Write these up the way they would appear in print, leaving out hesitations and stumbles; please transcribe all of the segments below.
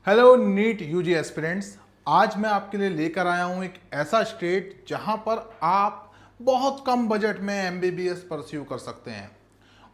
Hello NEET UG aspirants. आज मैं आपके लिए लेकर आया हूं एक ऐसा स्टेट जहां पर आप बहुत कम बजट में एमबीबीएस परस्यू कर सकते हैं।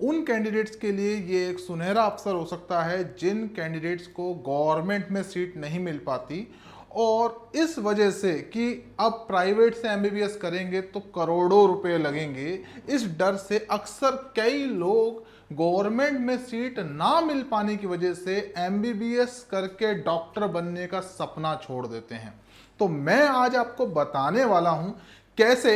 उन कैंडिडेट्स के लिए ये एक सुनहरा अवसर हो सकता है जिन कैंडिडेट्स को गवर्नमेंट में सीट नहीं मिल पाती, और इस वजह से कि अब प्राइवेट से एमबीबीएस करेंगे तो करोड़ों रुपए लगेंगे, इस डर से अक्सर कई लोग गवर्नमेंट में सीट ना मिल पाने की वजह से एमबीबीएस करके डॉक्टर बनने का सपना छोड़ देते हैं। तो मैं आज आपको बताने वाला हूं कैसे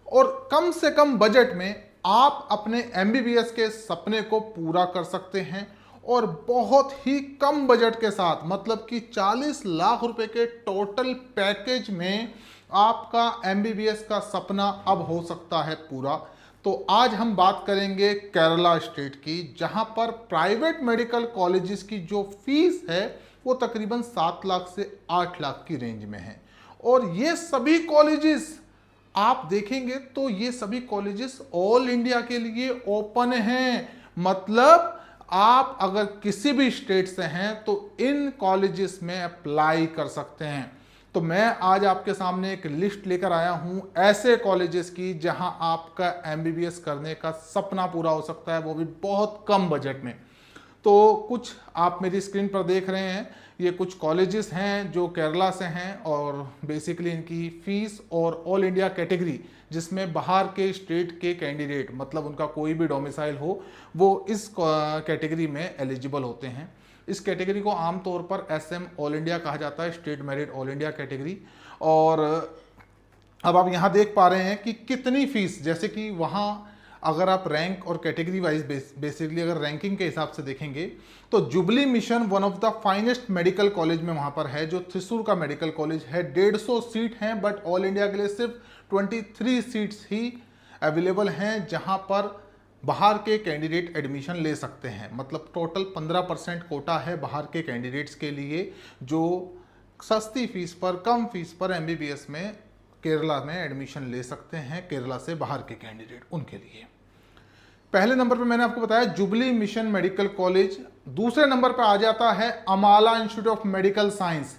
और कम से कम बजट में आप अपने एमबीबीएस के सपने को पूरा कर सकते हैं, और बहुत ही कम बजट के साथ, मतलब कि 40 लाख रुपए के टोटल पैकेज में आपका एमबीबीएस का सपना अब हो सकता है पूरा। तो आज हम बात करेंगे केरला स्टेट की, जहां पर प्राइवेट मेडिकल कॉलेजेस की जो फीस है वो तकरीबन 7 लाख से 8 लाख की रेंज में है। और ये सभी कॉलेजेस आप देखेंगे तो ये सभी कॉलेजेस ऑल इंडिया के लिए ओपन हैं। मतलब आप अगर किसी भी स्टेट से हैं तो इन कॉलेजेस में अप्लाई कर सकते हैं। तो मैं आज आपके सामने एक लिस्ट लेकर आया हूं ऐसे कॉलेजेस की जहां आपका एमबीबीएस करने का सपना पूरा हो सकता है, वो भी बहुत कम बजट में। तो कुछ आप मेरी स्क्रीन पर देख रहे हैं, ये कुछ कॉलेजेस हैं जो केरला से हैं, और बेसिकली इनकी फीस और ऑल इंडिया कैटेगरी, जिसमें बाहर के स्टेट के कैंडिडेट, मतलब उनका कोई भी डोमिसाइल हो, वो इस कैटेगरी में एलिजिबल होते हैं। इस कैटेगरी को आमतौर पर एसएम ऑल इंडिया कहा जाता है, state merit all India category. और अब आप यहाँ देख पा रहे हैं कि कितनी फीस, जैसे कि वहाँ अगर आप रैंक और कैटेगरी वाइज बेसिकली अगर रैंकिंग के हिसाब से देखेंगे तो jubilee mission one of the finest medical college में वहाँ पर है, जो थ्रिसुर का मेडिकल कॉलेज है। 150 सीट हैं, बट ऑल इंडिया के लिए सिर्फ 23 सीट्स ही अवेलेबल हैं जहाँ पर बाहर के कैंडिडेट एडमिशन ले सकते हैं। मतलब टोटल 15% कोटा है बाहर के कैंडिडेट्स के लिए, जो सस्ती फीस पर, कम फीस पर एमबीबीएस में केरला में एडमिशन ले सकते हैं। केरला से बाहर के कैंडिडेट, उनके लिए पहले नंबर पे मैंने आपको बताया जुबली मिशन मेडिकल कॉलेज। दूसरे नंबर पे आ जाता है अमाला इंस्टीट्यूट ऑफ मेडिकल साइंस।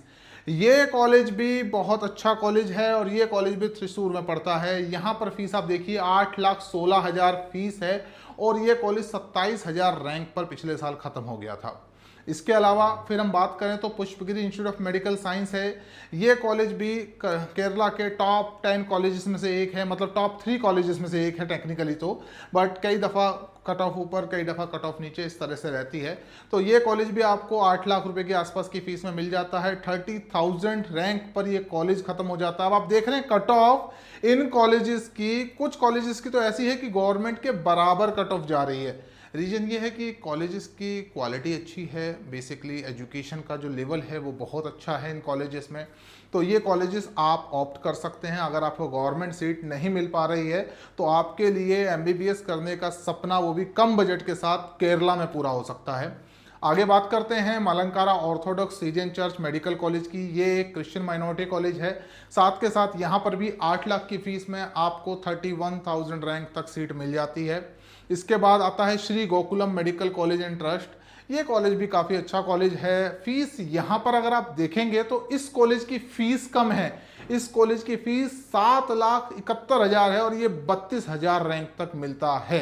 ये कॉलेज भी बहुत अच्छा कॉलेज है, और ये कॉलेज भी थ्रिसुर में पड़ता है। यहाँ पर फीस आप देखिए 8,16,000 फीस है, और ये कॉलेज 27,000 रैंक पर पिछले साल खत्म हो गया था। इसके अलावा फिर हम बात करें तो Pushpagiri institute of medical science है। ये कॉलेज भी केरला के टॉप 10 कॉलेजेस में से एक है, मतलब टॉप 3 कॉलेजेस में से एक है टेक्निकली तो, बट कई दफ़ा कट ऑफ ऊपर, कई दफ़ा कट ऑफ नीचे, इस तरह से रहती है। तो ये कॉलेज भी आपको 8 लाख रुपए के आसपास की फीस में मिल जाता है। 30,000 रैंक पर ये कॉलेज खत्म हो जाता है। अब आप देख रहे हैं कट ऑफ इन कॉलेजेस की, कुछ कॉलेजेस की तो ऐसी है कि गवर्नमेंट के बराबर कट ऑफ जा रही है। रीज़न ये है कि कॉलेजेस की क्वालिटी अच्छी है, बेसिकली एजुकेशन का जो लेवल है वो बहुत अच्छा है इन कॉलेजेस में। तो ये कॉलेजेस आप ऑप्ट कर सकते हैं। अगर आपको गवर्नमेंट सीट नहीं मिल पा रही है तो आपके लिए एमबीबीएस करने का सपना, वो भी कम बजट के साथ, केरला में पूरा हो सकता है। आगे बात करते हैं Malankara Orthodox season church medical college की। ये एक क्रिश्चियन माइनॉरिटी कॉलेज है। साथ के साथ यहाँ पर भी 8 लाख की फीस में आपको 31,000 रैंक तक सीट मिल जाती है। इसके बाद आता है Shri Gokulam medical college and trust. ये कॉलेज भी काफ़ी अच्छा कॉलेज है। फीस यहाँ पर अगर आप देखेंगे तो इस कॉलेज की फीस कम है। इस कॉलेज की फीस 7,71,000 है, और ये 32,000 रैंक तक मिलता है।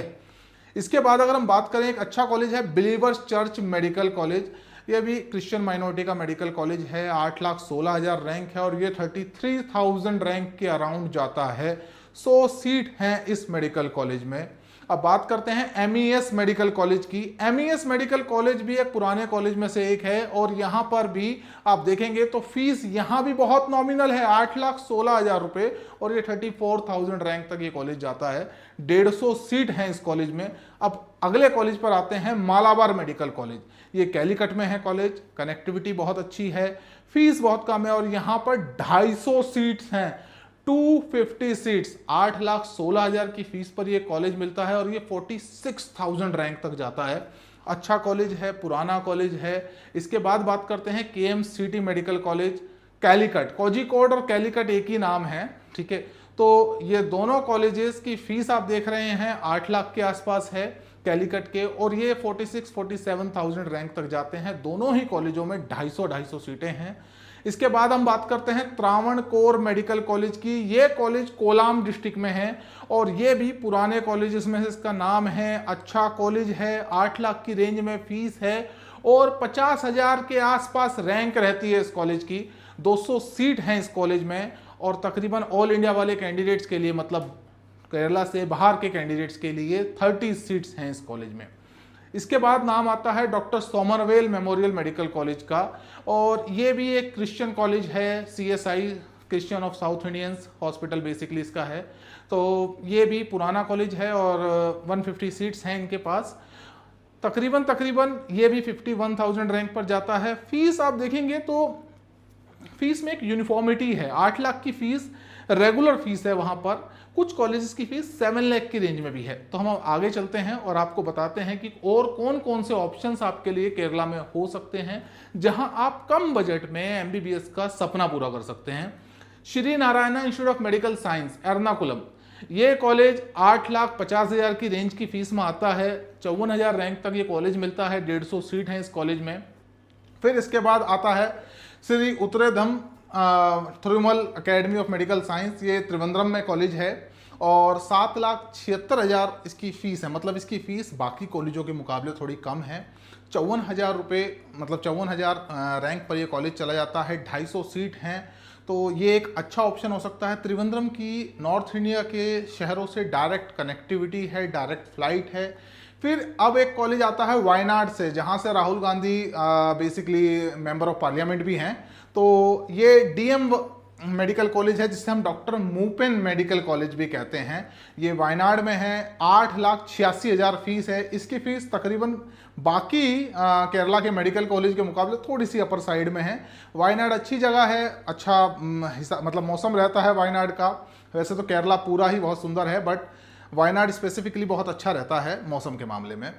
इसके बाद अगर हम बात करें, एक अच्छा कॉलेज है बिलीवर्स चर्च मेडिकल कॉलेज। ये भी क्रिश्चियन माइनॉरिटी का मेडिकल कॉलेज है। 8,16,000 रैंक है, और ये 33,000 रैंक के अराउंड जाता है। 100 सीट हैं इस मेडिकल कॉलेज में। अब बात करते हैं एमईएस मेडिकल कॉलेज की। एमईएस मेडिकल कॉलेज भी एक पुराने कॉलेज में से एक है, और यहाँ पर भी आप देखेंगे तो फीस यहाँ भी बहुत नॉमिनल है, 8,16,000 रुपए, और ये 34,000 रैंक तक ये कॉलेज जाता है। 150 सीट हैं इस कॉलेज में। अब अगले कॉलेज पर आते हैं, मालाबार मेडिकल कॉलेज। ये कैलीकट में है कॉलेज, कनेक्टिविटी बहुत अच्छी है, फीस बहुत कम है, और यहाँ पर 250 सीट्स हैं, 250 सीट्स। 8,16,000 की फीस पर ये कॉलेज मिलता है, और ये 46,000 रैंक तक जाता है। अच्छा कॉलेज है, पुराना कॉलेज है। इसके बाद बात करते हैं केएमसीटी मेडिकल कॉलेज कैलीकट। कोझिकोड और कैलीकट एक ही नाम है, ठीक है। तो ये दोनों कॉलेजेस की फीस आप देख रहे हैं 8 लाख के आसपास है। कैलिकट के, और ये 46-47,000 रैंक तक जाते हैं। दोनों ही कॉलेजों में 250 सीटें हैं। इसके बाद हम बात करते हैं त्रावणकोर मेडिकल कॉलेज की। ये कॉलेज कोलाम डिस्ट्रिक्ट में है और ये भी पुराने कॉलेजेस में से इसका नाम है। अच्छा कॉलेज है, 8 लाख की रेंज में फीस है और 50,000 के आसपास रैंक रहती है इस कॉलेज की। 200 सीट हैं इस कॉलेज में और तकरीबन ऑल इंडिया वाले कैंडिडेट्स के लिए, मतलब केरला से बाहर के कैंडिडेट्स के लिए 30 सीट्स हैं इस कॉलेज में। इसके बाद नाम आता है doctor Somervell memorial medical college का, और ये भी एक क्रिश्चियन कॉलेज है। CSI, Christian of south Indians hospital basically इसका है। तो ये भी पुराना कॉलेज है और 150 सीट्स हैं इनके पास। तकरीबन ये भी 51,000 रैंक पर जाता है। फीस आप देखेंगे तो फीस में एक यूनिफॉर्मिटी है। 8 लाख की फीस रेगुलर फीस है वहाँ पर। कुछ कॉलेजेस की फीस 7 लाख की रेंज में भी है। तो हम आगे चलते हैं और आपको बताते हैं कि और कौन कौन से ऑप्शंस आपके लिए केरला में हो सकते हैं जहां आप कम बजट में MBBS का सपना पूरा कर सकते हैं। Shri Narayana institute of medical science Ernakulam, ये कॉलेज 8,50,000 की रेंज की फीस में आता है। 54,000 रैंक तक ये कॉलेज मिलता है। 150 सीट हैं इस कॉलेज में। फिर इसके बाद आता है Shri Uthradom Thirunal academy of medical science, ये त्रिवेंद्रम में कॉलेज है और 7,76,000 इसकी फ़ीस है। मतलब इसकी फ़ीस बाकी कॉलेजों के मुकाबले थोड़ी कम है। 54,000 रुपये, मतलब 54,000 रैंक पर ये कॉलेज चला जाता है। 250 सीट हैं, तो ये एक अच्छा ऑप्शन हो सकता है। त्रिवेंद्रम की नॉर्थ इंडिया के शहरों से डायरेक्ट कनेक्टिविटी है, डायरेक्ट फ्लाइट है। फिर अब एक कॉलेज आता है वायनाड से, जहाँ से Rahul Gandhi basically member of parliament भी हैं। तो ये DM मेडिकल कॉलेज है, जिसे हम डॉक्टर मूपेन मेडिकल कॉलेज भी कहते हैं। ये वायनाड में है। 8,86,000 फीस है। इसकी फीस तकरीबन बाकी केरला के मेडिकल कॉलेज के मुकाबले थोड़ी सी अपर साइड में है। वायनाड अच्छी जगह है, अच्छा मतलब मौसम रहता है वायनाड का। वैसे तो केरला पूरा ही बहुत सुंदर है, बट वायनाड स्पेसिफिकली बहुत अच्छा रहता है मौसम के मामले में।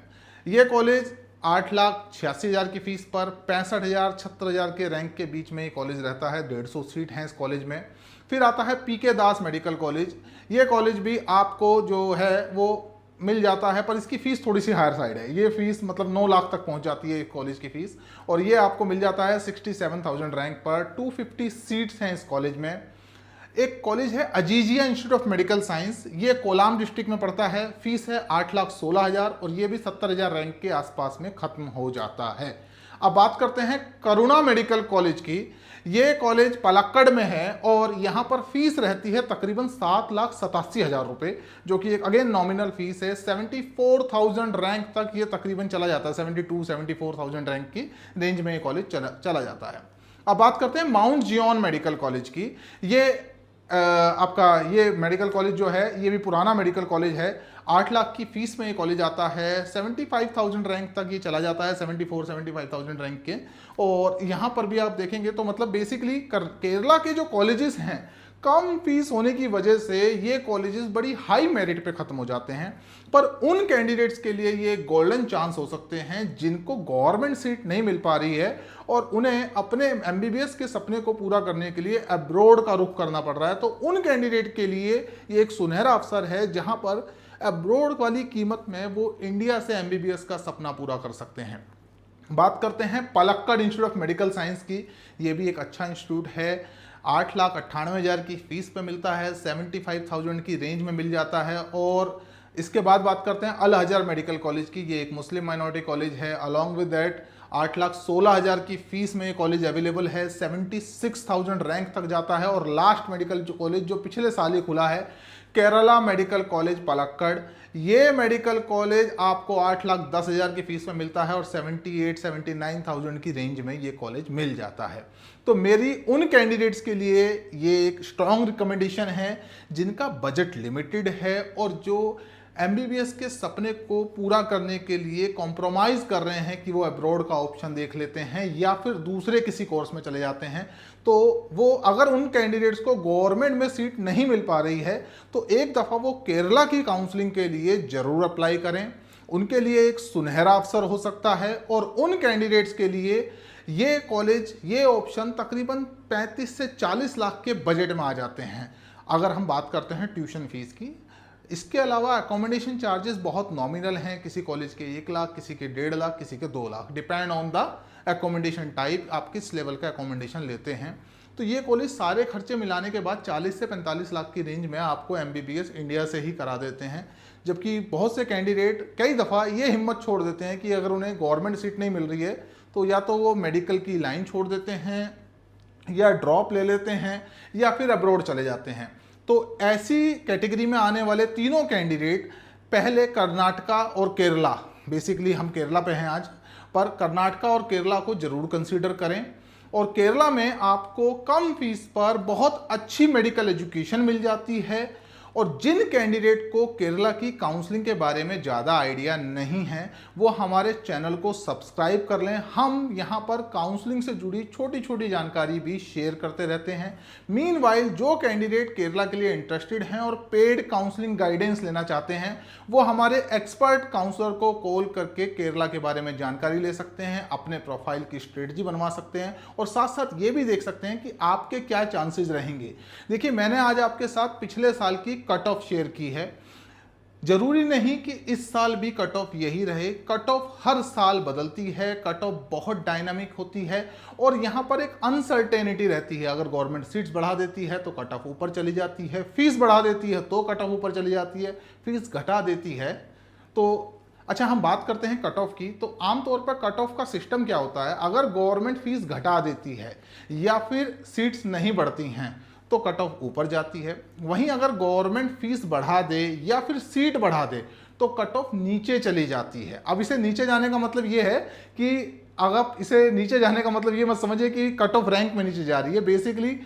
ये कॉलेज 8,86,000 की फीस पर 65,000-76,000 के रैंक के बीच में ये कॉलेज रहता है। 150 सीट हैं इस कॉलेज में। फिर आता है PK दास मेडिकल कॉलेज। ये कॉलेज भी आपको जो है वो मिल जाता है, पर इसकी फ़ीस थोड़ी सी हायर साइड है। ये फ़ीस मतलब 9 लाख तक पहुंच जाती है कॉलेज की फ़ीस, और ये आपको मिल जाता है 67,000 रैंक पर। 250 सीट्स हैं इस कॉलेज में। एक कॉलेज है Azizia institute of medical science, ये कोलाम डिस्ट्रिक्ट में पड़ता है। फीस है 8,16,000 और ये भी 70,000 रैंक के आसपास में खत्म हो जाता है। अब बात करते हैं करुणा मेडिकल कॉलेज की। ये कॉलेज पलक्कड़ में है और यहाँ पर फीस रहती है तकरीबन 7,87,000 रुपये, जो कि एक अगेन नॉमिनल फीस है। 74,000 रैंक तक ये तकरीबन चला जाता है। 72-74,000 रैंक की रेंज में ये कॉलेज चला जाता है। अब बात करते हैं माउंट जियोन मेडिकल कॉलेज की। ये आपका ये मेडिकल कॉलेज जो है ये भी पुराना मेडिकल कॉलेज है। 8 लाख की फीस में ये कॉलेज आता है। 75,000 रैंक तक ये चला जाता है, 74-75,000 रैंक के। और यहाँ पर भी आप देखेंगे तो मतलब बेसिकली केरला के जो कॉलेजेस हैं, कम फीस होने की वजह से ये कॉलेजेस बड़ी हाई मेरिट पे ख़त्म हो जाते हैं। पर उन कैंडिडेट्स के लिए ये गोल्डन चांस हो सकते हैं जिनको गवर्नमेंट सीट नहीं मिल पा रही है और उन्हें अपने MBBS के सपने को पूरा करने के लिए अब्रॉड का रुख करना पड़ रहा है। तो उन कैंडिडेट के लिए ये एक सुनहरा अवसर है जहां पर अब्रॉड वाली कीमत में वो इंडिया से MBBS का सपना पूरा कर सकते हैं। बात करते हैं Palakkad institute of medical science की। ये भी एक अच्छा इंस्टीट्यूट है। 8,98,000 की फीस पे मिलता है। 75,000 की रेंज में मिल जाता है। और इसके बाद बात करते हैं अल अजहर मेडिकल कॉलेज की। ये एक मुस्लिम माइनॉरिटी कॉलेज है। अलॉन्ग विद दैट 8,16,000 की फीस में ये कॉलेज अवेलेबल है। 76,000 रैंक तक जाता है। और लास्ट मेडिकल जो कॉलेज जो पिछले साल ही खुला है, केरला मेडिकल कॉलेज पलक्कड़, ये मेडिकल कॉलेज आपको 8,10,000 की फीस में मिलता है और 78-79,000 की रेंज में ये कॉलेज मिल जाता है। तो मेरी उन कैंडिडेट्स के लिए ये एक स्ट्रॉन्ग रिकमेंडेशन है जिनका बजट लिमिटेड है और जो MBBS के सपने को पूरा करने के लिए कॉम्प्रोमाइज़ कर रहे हैं कि वो अब्रॉड का ऑप्शन देख लेते हैं या फिर दूसरे किसी कोर्स में चले जाते हैं। तो वो अगर उन कैंडिडेट्स को गवर्नमेंट में सीट नहीं मिल पा रही है तो एक दफ़ा वो केरला की काउंसलिंग के लिए ज़रूर अप्लाई करें। उनके लिए एक सुनहरा अवसर हो सकता है। और उन कैंडिडेट्स के लिए ये कॉलेज, ये ऑप्शन तकरीबन 35 से 40 लाख के बजट में आ जाते हैं। अगर हम बात करते हैं ट्यूशन फीस की, इसके अलावा अकोमोडेशन चार्जेस बहुत नॉमिनल हैं, किसी कॉलेज के 1 लाख, किसी के 1.5 लाख, किसी के 2 lakh, depend on the accommodation type, आप किस लेवल का एकोमोडेशन लेते हैं। तो ये कॉलेज सारे खर्चे मिलाने के बाद 40 से 45 लाख की रेंज में आपको MBBS इंडिया से ही करा देते हैं। जबकि बहुत से कैंडिडेट कई दफ़ा ये हिम्मत छोड़ देते हैं कि अगर उन्हें गवर्नमेंट सीट नहीं मिल रही है तो या तो वो मेडिकल की लाइन छोड़ देते हैं या ड्रॉप ले लेते हैं या फिर अब्रॉड चले जाते हैं। तो ऐसी कैटेगरी में आने वाले तीनों कैंडिडेट पहले कर्नाटका और केरला, बेसिकली हम केरला पे हैं आज, पर कर्नाटका और केरला को जरूर कंसीडर करें। और केरला में आपको कम फीस पर बहुत अच्छी मेडिकल एजुकेशन मिल जाती है। और जिन कैंडिडेट को केरला की काउंसलिंग के बारे में ज़्यादा आइडिया नहीं है वो हमारे चैनल को सब्सक्राइब कर लें। हम यहाँ पर काउंसलिंग से जुड़ी छोटी छोटी जानकारी भी शेयर करते रहते हैं। मीनवाइल जो कैंडिडेट केरला के लिए इंटरेस्टेड हैं और पेड काउंसलिंग गाइडेंस लेना चाहते हैं वो हमारे एक्सपर्ट काउंसलर को कॉल करके केरला के बारे में जानकारी ले सकते हैं, अपने प्रोफाइल की स्ट्रेटजी बनवा सकते हैं और साथ साथ ये भी देख सकते हैं कि आपके क्या चांसेस रहेंगे। देखिए, मैंने आज आपके साथ पिछले साल की कट ऑफ शेयर की है। जरूरी नहीं कि इस साल भी कट ऑफ यही रहे, कट ऑफ हर साल बदलती है, कट ऑफ बहुत डायनामिक होती है और यहां पर एक अनसर्टेनिटी रहती है। अगर गवर्नमेंट सीट्स बढ़ा देती है तो कट ऑफ ऊपर चली जाती है, फीस बढ़ा देती है तो कट ऑफ ऊपर चली जाती है, फीस घटा देती है तो अच्छा। हम बात करते हैं कट ऑफ की। तो आमतौर पर कट ऑफ का सिस्टम क्या होता है, अगर गवर्नमेंट फीस घटा देती है या फिर सीट्स नहीं बढ़ती हैं तो कट ऑफ ऊपर जाती है। वहीं अगर गवर्नमेंट फीस बढ़ा दे या फिर सीट बढ़ा दे तो कट ऑफ नीचे चली जाती है। अब इसे नीचे जाने का मतलब ये है कि अगर इसे नीचे जाने का मतलब ये मत समझिए कि कट ऑफ रैंक में नीचे जा रही है। बेसिकली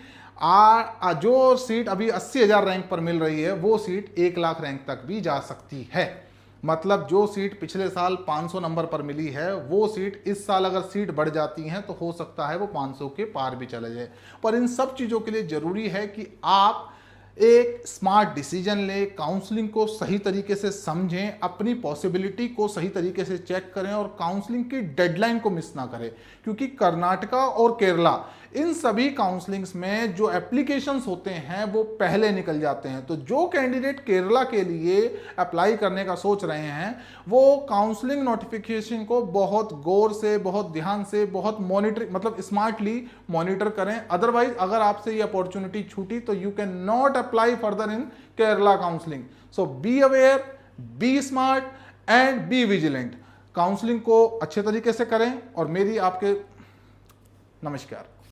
जो सीट अभी 80,000 रैंक पर मिल रही है वो सीट 1 लाख रैंक तक भी जा सकती है। मतलब जो सीट पिछले साल 500 नंबर पर मिली है वो सीट इस साल अगर सीट बढ़ जाती हैं तो हो सकता है वो 500 के पार भी चले जाए। पर इन सब चीज़ों के लिए ज़रूरी है कि आप एक स्मार्ट डिसीजन लें, काउंसलिंग को सही तरीके से समझें, अपनी पॉसिबिलिटी को सही तरीके से चेक करें और काउंसलिंग की डेडलाइन को मिस ना करें। क्योंकि कर्नाटका और केरला इन सभी काउंसलिंग्स में जो एप्लीकेशंस होते हैं वो पहले निकल जाते हैं। तो जो कैंडिडेट केरला के लिए अप्लाई करने का सोच रहे हैं वो काउंसलिंग नोटिफिकेशन को बहुत गौर से, बहुत ध्यान से, बहुत मतलब स्मार्टली मॉनिटर करें। अदरवाइज अगर आपसे ये अपॉर्चुनिटी छूटी तो you can not apply further in Kerala counselling. So be aware, be smart and be vigilant. Counselling को अच्छे तरीके से करें और मेरी आपके नमस्कार।